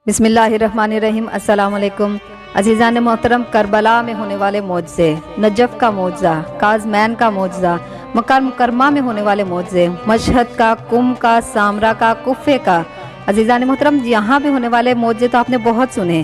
بسم اللہ الرحمن الرحیم۔ السلام علیکم عزیزان محترم، کربلا میں ہونے والے معجزے، نجف کا معجزہ، کاظمین کا معجزہ، مکہ مکرمہ میں ہونے والے معجزے، مشہد کا، قم کا، سامرا کا، کوفے کا، عزیزان محترم یہاں پہ ہونے والے معجزے تو آپ نے بہت سنے۔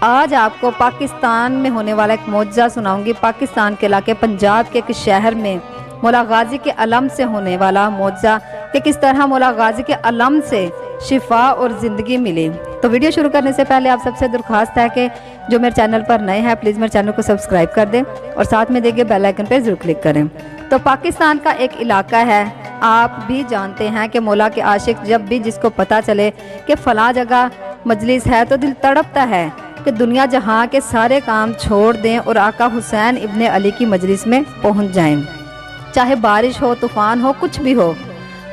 آج آپ کو پاکستان میں ہونے والا ایک معجزہ سناؤں گی۔ پاکستان کے علاقے پنجاب کے ایک شہر میں مولا غازی کے علم سے ہونے والا معجزہ کہ کس طرح مولا غازی کے علم سے شفا اور زندگی ملی۔ تو ویڈیو شروع کرنے سے پہلے آپ سب سے درخواست ہے کہ جو میرے چینل پر نئے ہیں پلیز میرے چینل کو سبسکرائب کر دیں اور ساتھ میں دیکھیں بیل آئیکن پہ ضرور کلک کریں۔ تو پاکستان کا ایک علاقہ ہے، آپ بھی جانتے ہیں کہ مولا کے عاشق جب بھی جس کو پتہ چلے کہ فلاں جگہ مجلس ہے تو دل تڑپتا ہے کہ دنیا جہاں کے سارے کام چھوڑ دیں اور آقا حسین ابن علی کی مجلس میں پہنچ جائیں، چاہے بارش ہو، طوفان ہو، کچھ بھی ہو،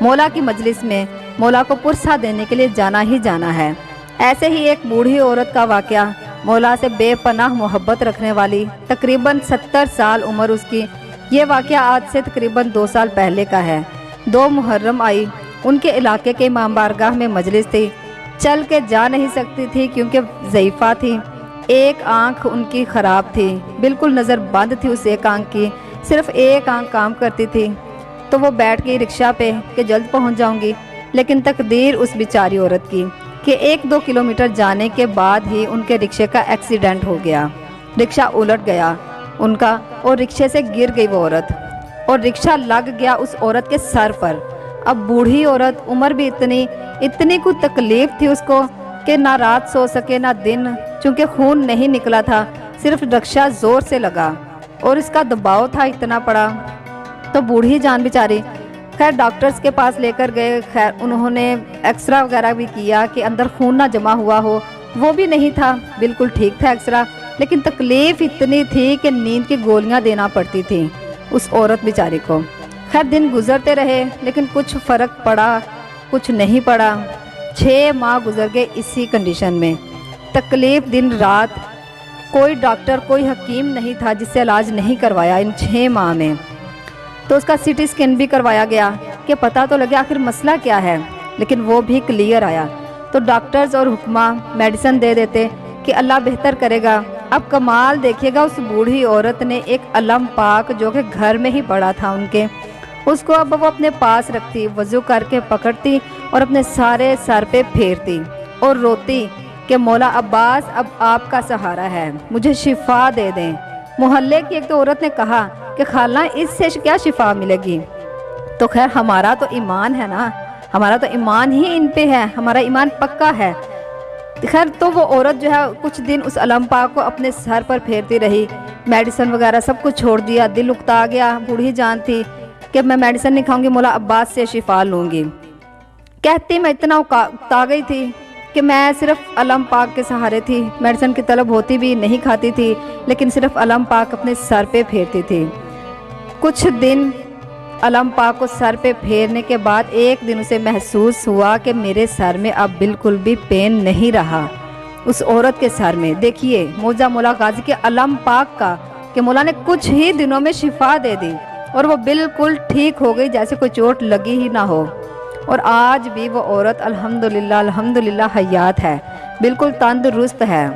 مولا کی مجلس میں مولا کو پرسہ دینے کے لیے جانا ہی جانا ہے۔ ایسے ہی ایک بوڑھی عورت کا واقعہ، مولا سے بے پناہ محبت رکھنے والی، تقریباً 70 سال عمر اس کی۔ یہ واقعہ آج سے تقریباً 2 سال پہلے کا ہے۔ 2 محرم آئی، ان کے علاقے کے امام بارگاہ میں مجلس تھی، چل کے جا نہیں سکتی تھی کیونکہ ضعیفہ تھی، ایک آنکھ ان کی خراب تھی، بالکل نظر بند تھی اس ایک آنکھ کی، صرف ایک آنکھ کام کرتی تھی۔ تو وہ بیٹھ گئی رکشہ پہ کہ جلد پہنچ جاؤں گی، لیکن تقدیر اس بیچاری عورت کی کہ 1-2 کلومیٹر جانے کے بعد ہی ان کے رکشے کا ایکسیڈنٹ ہو گیا، رکشہ الٹ گیا ان کا اور رکشے سے گر گئی وہ عورت اور رکشہ لگ گیا اس عورت کے سر پر۔ اب بوڑھی عورت، عمر بھی اتنی کو تکلیف تھی اس کو کہ نہ رات سو سکے نہ دن، چونکہ خون نہیں نکلا تھا، صرف رکشہ زور سے لگا اور اس کا دباؤ تھا اتنا پڑا۔ تو بوڑھی جان بیچاری، خیر ڈاکٹرز کے پاس لے کر گئے، خیر انہوں نے ایکسرا وغیرہ بھی کیا کہ اندر خون نہ جمع ہوا ہو، وہ بھی نہیں تھا، بالکل ٹھیک تھا ایکسرا، لیکن تکلیف اتنی تھی کہ نیند کی گولیاں دینا پڑتی تھیں اس عورت بیچاری کو۔ خیر دن گزرتے رہے لیکن کچھ فرق پڑا، کچھ نہیں پڑا۔ 6 ماہ گزر گئے اسی کنڈیشن میں، تکلیف دن رات، کوئی ڈاکٹر کوئی حکیم نہیں تھا جس سے علاج نہیں کروایا ان 6 ماہ میں۔ تو اس کا سی ٹی اسکین بھی کروایا گیا کہ پتہ تو لگے آخر مسئلہ کیا ہے، لیکن وہ بھی کلیئر آیا۔ تو ڈاکٹرز اور حکمہ میڈیسن دے دیتے کہ اللہ بہتر کرے گا۔ اب کمال دیکھیے گا، اس بوڑھی عورت نے ایک علم پاک جو کہ گھر میں ہی پڑا تھا ان کے، اس کو اب وہ اپنے پاس رکھتی، وضو کر کے پکڑتی اور اپنے سارے سر پہ پھیرتی اور روتی کہ مولا عباس اب آپ کا سہارا ہے، مجھے شفا دے دیں۔ محلے کی ایک تو عورت نے کہا کہ خالہ اس سے کیا شفا ملے گی؟ تو خیر ہمارا تو ایمان ہے نا، ہمارا تو ایمان ہی ان پہ ہے، ہمارا ایمان پکا ہے۔ خیر تو وہ عورت جو ہے کچھ دن اس علم پاک کو اپنے سر پر پھیرتی رہی، میڈیسن وغیرہ سب کچھ چھوڑ دیا، دل اکتا گیا، بوڑھی جان تھی کہ میں میڈیسن نہیں کھاؤں گی، مولا عباس سے شفا لوں گی۔ کہتی میں اتنا اکتا گئی تھی کہ میں صرف علم پاک کے سہارے تھی، میڈیسن کی طلب ہوتی بھی نہیں کھاتی تھی، لیکن صرف علم پاک اپنے سر پہ پھیرتی تھی۔ کچھ دن علم پاک کو سر پہ پھیرنے کے بعد ایک دن اسے محسوس ہوا کہ میرے سر میں اب بالکل بھی پین نہیں رہا، اس عورت کے سر میں۔ دیکھیے معجزہ مولا غازی کے علم پاک کا کہ مولا نے کچھ ہی دنوں میں شفا دے دی اور وہ بالکل ٹھیک ہو گئی جیسے کوئی چوٹ لگی ہی نہ ہو۔ اور آج بھی وہ عورت الحمدللہ حیات ہے، بالکل تندرست ہے۔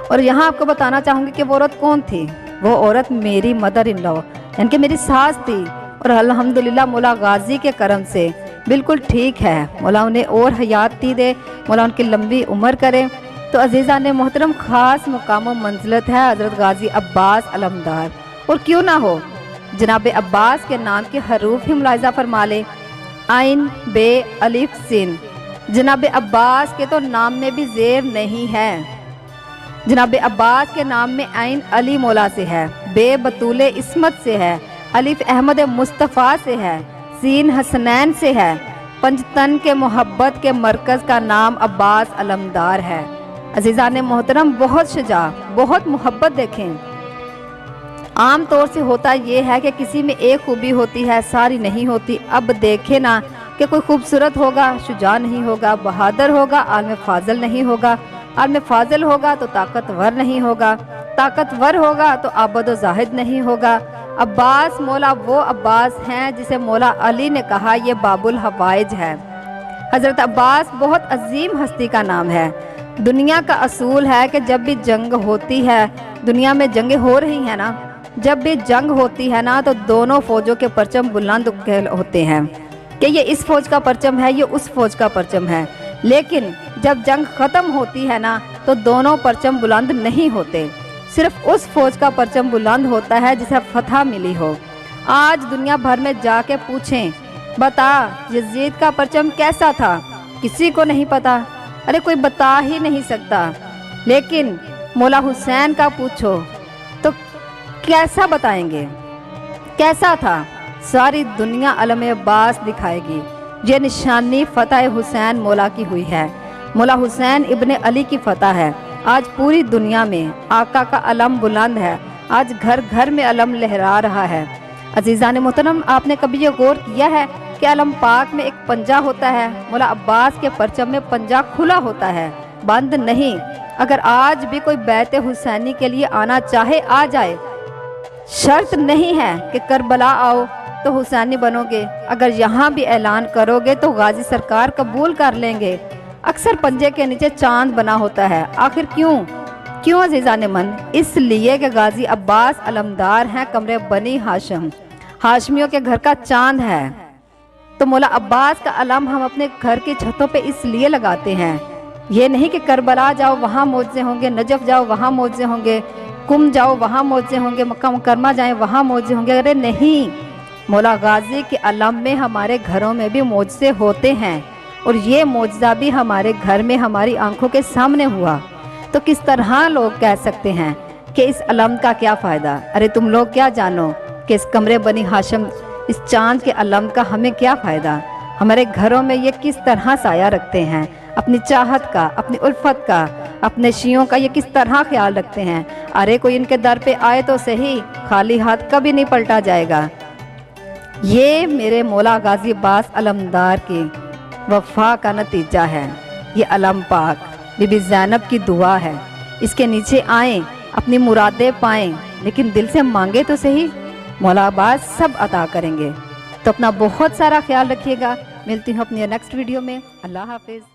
اور یہاں آپ کو بتانا چاہوں گی کہ وہ عورت کون تھی۔ وہ عورت میری مدر ان لا یعنی کہ میری ساس تھی، اور الحمدللہ مولا غازی کے کرم سے بالکل ٹھیک ہے۔ مولا انہیں اور حیات دے، مولا ان کی لمبی عمر کرے۔ تو عزیزان محترم خاص مقام و منزلت ہے حضرت غازی عباس علمدار، اور کیوں نہ ہو جناب عباس کے نام کے حروف ہی ملاحظہ فرما لے، عین بے الف سین۔ جناب عباس کے تو نام میں بھی زیر نہیں ہے، جناب عباس کے نام میں عین علی مولا سے ہے، بے بطول عصمت سے ہے، الف احمد مصطفیٰ سے ہے، سین حسنین سے ہے، پنجتن کے محبت کے مرکز کا نام عباس علمدار ہے۔ عزیزان محترم بہت شجاع، بہت محبت دیکھیں۔ عام طور سے ہوتا یہ ہے کہ کسی میں ایک خوبی ہوتی ہے، ساری نہیں ہوتی۔ اب دیکھیں نا کہ کوئی خوبصورت ہوگا شجاع نہیں ہوگا، بہادر ہوگا عالم فاضل نہیں ہوگا، عالم فاضل ہوگا تو طاقتور نہیں ہوگا، طاقتور ہوگا تو عابد و زاہد نہیں ہوگا۔ عباس مولا وہ عباس ہیں جسے مولا علی نے کہا یہ باب الحوائج ہے۔ حضرت عباس بہت عظیم ہستی کا نام ہے۔ دنیا کا اصول ہے کہ جب بھی جنگ ہوتی ہے، دنیا میں جنگیں ہو رہی ہیں نا، جب بھی جنگ ہوتی ہے نا تو دونوں فوجوں کے پرچم بلند ہوتے ہیں کہ یہ اس فوج کا پرچم ہے، یہ اس فوج کا پرچم ہے۔ لیکن جب جنگ ختم ہوتی ہے نا تو دونوں پرچم بلند نہیں ہوتے، صرف اس فوج کا پرچم بلند ہوتا ہے جسے فتح ملی ہو۔ آج دنیا بھر میں جا کے پوچھیں، بتا یزید کا پرچم کیسا تھا؟ کسی کو نہیں پتا، ارے کوئی بتا ہی نہیں سکتا۔ لیکن مولا حسین کا پوچھو تو کیسا بتائیں گے، کیسا تھا؟ ساری دنیا علم عباس دکھائے گی۔ یہ نشانی فتح حسین مولا کی ہوئی ہے، مولا حسین ابن علی کی فتح ہے۔ آج پوری دنیا میں آقا کا علم بلند ہے، آج گھر گھر میں علم لہرا رہا ہے۔ عزیزان محترم، آپ نے کبھی یہ غور کیا ہے کہ علم پاک میں ایک پنجہ ہوتا ہے؟ مولا عباس کے پرچم میں پنجہ کھلا ہوتا ہے، بند نہیں۔ اگر آج بھی کوئی بیت حسینی کے لیے آنا چاہے آ جائے، شرط نہیں ہے کہ کربلا آؤ تو حسینی بنو گے، اگر یہاں بھی اعلان کرو گے تو غازی سرکار قبول کر لیں گے۔ اکثر پنجے کے نیچے چاند بنا ہوتا ہے، آخر کیوں عزیزان من؟ اس لیے کہ غازی عباس علمدار ہیں قمر بنی ہاشم، ہاشمیوں کے گھر کا چاند ہے۔ تو مولا عباس کا علم ہم اپنے گھر کی چھتوں پہ اس لیے لگاتے ہیں، یہ نہیں کہ کربلا جاؤ وہاں معجزے ہوں گے، نجف جاؤ وہاں معجزے ہوں گے، کم جاؤ وہاں معجزے ہوں گے، مکہ مکرمہ جائیں وہاں معجزے ہوں گے۔ ارے نہیں، مولا غازی کے علم میں ہمارے گھروں میں بھی معجزے ہوتے ہیں، اور یہ معجزہ بھی ہمارے گھر میں ہماری آنکھوں کے سامنے ہوا۔ تو کس طرح لوگ کہہ سکتے ہیں کہ اس علم کا کیا فائدہ؟ ارے تم لوگ کیا جانو کہ اس قمر بنی ہاشم، اس چاند کے علم کا ہمیں کیا فائدہ؟ ہمارے گھروں میں یہ کس طرح سایہ رکھتے ہیں، اپنی چاہت کا، اپنی الفت کا، اپنے شیعوں کا یہ کس طرح خیال رکھتے ہیں۔ ارے کوئی ان کے در پہ آئے تو صحیح، خالی ہاتھ کبھی نہیں پلٹا جائے گا۔ یہ میرے مولا غازی عباس علمدار کی وفا کا نتیجہ ہے، یہ علم پاک بی بی زینب کی دعا ہے۔ اس کے نیچے آئیں، اپنی مرادیں پائیں، لیکن دل سے مانگے تو صحیح، مولا عباس سب عطا کریں گے۔ تو اپنا بہت سارا خیال رکھیے گا، ملتی ہوں اپنی نیکسٹ ویڈیو میں۔ اللہ حافظ۔